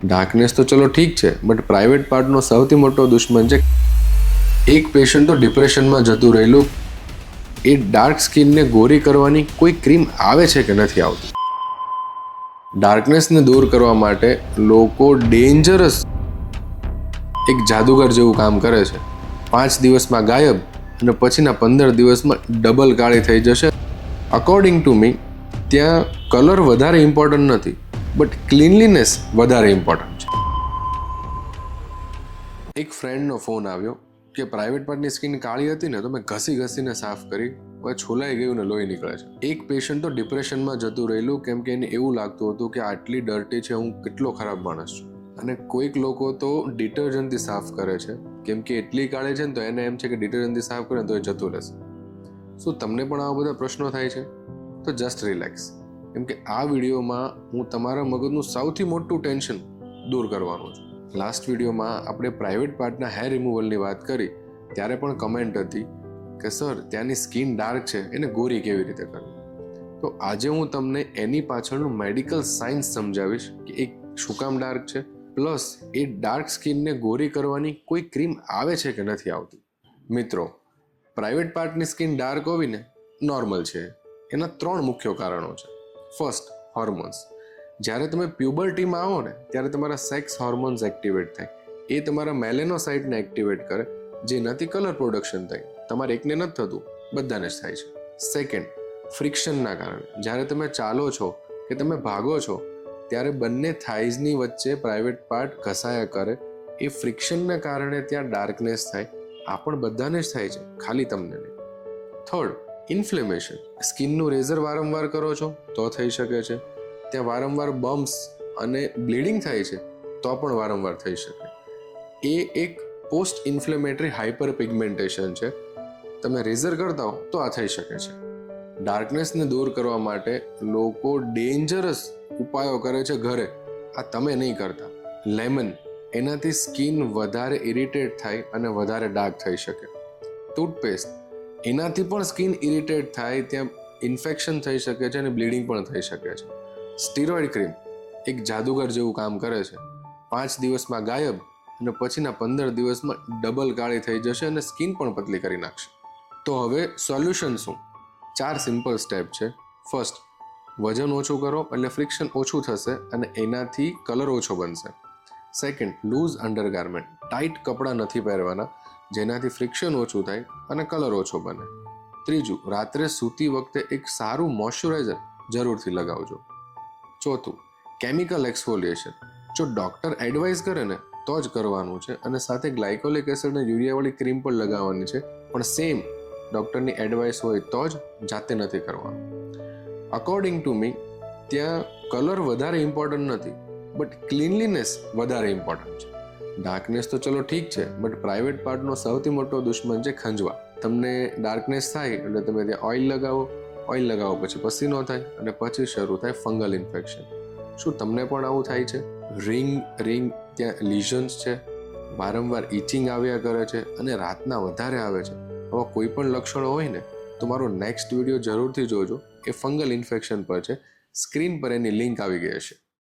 Darkness તો ચલો ઠીક છે, બટ પ્રાઇવેટ પાર્ટનો સૌથી મોટો દુશ્મન છે. એક પેશન્ટ તો ડિપ્રેશનમાં જતું રહેલું, એ ડાર્ક સ્કિનને ગોરી કરવાની કોઈ ક્રીમ આવે છે કે નથી આવતી? ડાર્કનેસને દૂર કરવા માટે લોકો ડેન્જરસ એક જાદુગર જેવું કામ કરે છે. 5 દિવસમાં ગાયબ અને પછીના 15 દિવસમાં ડબલ કાળી થઈ જશે. અકોર્ડિંગ ટુ મી, ત્યાં કલર વધારે ઇમ્પોર્ટન્ટ નથી, બટ ક્લીનલીનેસ વધારે ઇમ્પોર્ટન્ટ છે. એક ફ્રેન્ડનો ફોન આવ્યો કે પ્રાઇવેટ પાર્ટની સ્કિન કાળી હતી ને, તો મેં ઘસીને સાફ કરી, હવે છોલાઈ ગયું ને લોહી નીકળે છે. એક પેશન્ટ તો ડિપ્રેશનમાં જતું રહેલું, કેમ કે એને એવું લાગતું હતું કે આટલી ડર્ટી છે, હું કેટલો ખરાબ માણસ છું. અને કોઈક લોકો તો ડિટર્જન્ટથી સાફ કરે છે, કેમ કે એટલી કાળી છે ને તો એને એમ છે કે ડિટર્જન્ટથી સાફ કરે તો એ જતું રહેશે. શું તમને પણ આવા બધા પ્રશ્નો થાય છે? તો જસ્ટ રિલેક્સ, કેમ કે આ વિડીયોમાં હું તમારા મગજનું સૌથી મોટું ટેન્શન દૂર કરવાનું છું. લાસ્ટ વિડીયોમાં આપણે પ્રાઇવેટ પાર્ટના હેર રિમૂવલની વાત કરી, ત્યારે પણ કમેન્ટ હતી કે સર ત્યાંની સ્કિન ડાર્ક છે, એને ગોરી કેવી રીતે કરવી? તો આજે હું તમને એની પાછળનું મેડિકલ સાયન્સ સમજાવીશ કે એક શું કામ ડાર્ક છે, પ્લસ એ ડાર્ક સ્કિનને ગોરી કરવાની કોઈ ક્રીમ આવે છે કે નથી આવતી. મિત્રો, પ્રાઇવેટ પાર્ટની સ્કિન ડાર્ક હોવી ને નોર્મલ છે. એના 3 મુખ્ય કારણો છે. First, hormones. જ્યારે તમે પ્યુબર્ટીમાં આવો ને, ત્યારે તમારા સેક્સ હોર્મોન્સ એક્ટિવેટ થાય. એ તમારા મેલેનોસાઇટને એક્ટિવેટ કરે, જેનાથી કલર પ્રોડક્શન થાય. તમારે એકને નથી થતું, બધાને જ થાય છે. સેકન્ડ, ફ્રિક્શનના કારણે. જ્યારે તમે ચાલો છો કે તમે ભાગો છો, ત્યારે બંને થાઇઝની વચ્ચે પ્રાઇવેટ પાર્ટ ઘસાયા કરે. એ ફ્રિક્શનના કારણે ત્યાં ડાર્કનેસ થાય. આ પણ બધાને જ થાય છે, ખાલી તમને નહીં. Third, inflammation. સ્કિનનું રેઝર વારંવાર કરો છો તો થઈ શકે છે. ત્યાં વારંવાર બમ્પ્સ અને બ્લીડિંગ થાય છે તો પણ વારંવાર થઈ શકે. એ એક પોસ્ટ ઇન્ફ્લેમેટરી હાઇપર પિગમેન્ટેશન છે. તમે રેઝર કરતા હો તો આ થઈ શકે છે. ડાર્કનેસને દૂર કરવા માટે લોકો ડેન્જરસ ઉપાયો કરે છે ઘરે. આ તમે નહીં કરતા. લેમન, એનાથી સ્કિન વધારે ઇરિટેટ થાય અને વધારે ડાર્ક થઈ શકે. ટૂથપેસ્ટ, એનાથી પણ સ્કિન ઇરિટેટ થાય, ત્યાં ઇન્ફેક્શન થઈ શકે છે અને બ્લીડિંગ પણ થઈ શકે છે. સ્ટીરોઇડ ક્રીમ એક જાદુગર જેવું કામ કરે છે. 5 દિવસમાં ગાયબ અને પછીના 15 દિવસમાં ડબલ કાળી થઈ જશે અને સ્કિન પણ પતલી કરી નાખશે. તો હવે સોલ્યુશન શું? 4 સિમ્પલ સ્ટેપ છે. ફર્સ્ટ, વજન ઓછું કરો એટલે ફ્રિક્શન ઓછું થશે અને એનાથી કલર ઓછો બનશે. Second, loose undergarment. ટાઈટ કપડાં નથી પહેરવાના, જેનાથી ફ્રિક્શન ઓછું થાય અને કલર ઓછો બને. ત્રીજું, રાત્રે સૂતી વખતે એક સારું મોઇશ્ચરાઇઝર જરૂરથી લગાવજો. ચોથું, કેમિકલ એક્સફોલિએશન. જો ડૉક્ટર એડવાઇસ કરે ને તો જ કરવાનું છે, અને સાથે ગ્લાયકોલિક એસિડ અને યુરિયાવાળી ક્રીમ પણ લગાવવાની છે, પણ સેમ ડૉક્ટરની એડવાઇસ હોય તો જ, જાતે નથી કરવાનું. અકોર્ડિંગ ટુ મી, ત્યાં કલર વધારે ઇમ્પોર્ટન્ટ નથી, બટ ક્લીનલીનેસ વધારે ઇમ્પોર્ટન્ટ છે. ડાર્કનેસ તો ચલો ઠીક છે, બટ પ્રાઇવેટ પાર્ટનો સૌથી મોટો દુશ્મન છે ખંજવા. તમને ડાર્કનેસ થાય એટલે તમે ત્યાં ઓઇલ લગાવો પછી પસીનો થાય અને પછી શરૂ થાય ફંગલ ઇન્ફેક્શન. શું તમને પણ આવું થાય છે? રિંગ ત્યાં લિઝન્સ છે, વારંવાર ઇચિંગ આવ્યા કરે છે અને રાતના વધારે આવે છે. આવા કોઈ પણ લક્ષણો હોય ને તો મારો નેક્સ્ટ વિડીયો જરૂરથી જોજો. એ ફંગલ ઇન્ફેક્શન પર છે. સ્ક્રીન પર એની લિંક આવી ગઈ હશે.